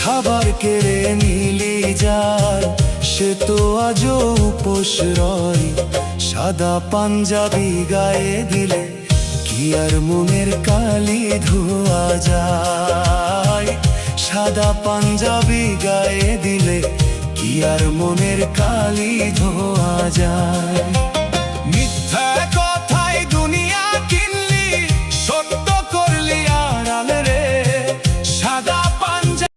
খাবার কেড়ে নিলি যার, সে তো আজও উপোস রয়। সাদা পাঞ্জাবি গায়ে দিলে কি আর মনের কালি ধোয়া যায়? সাদা পাঞ্জাবি গায়ে দিলে কি আর মনের কালি ধোয়া যায়?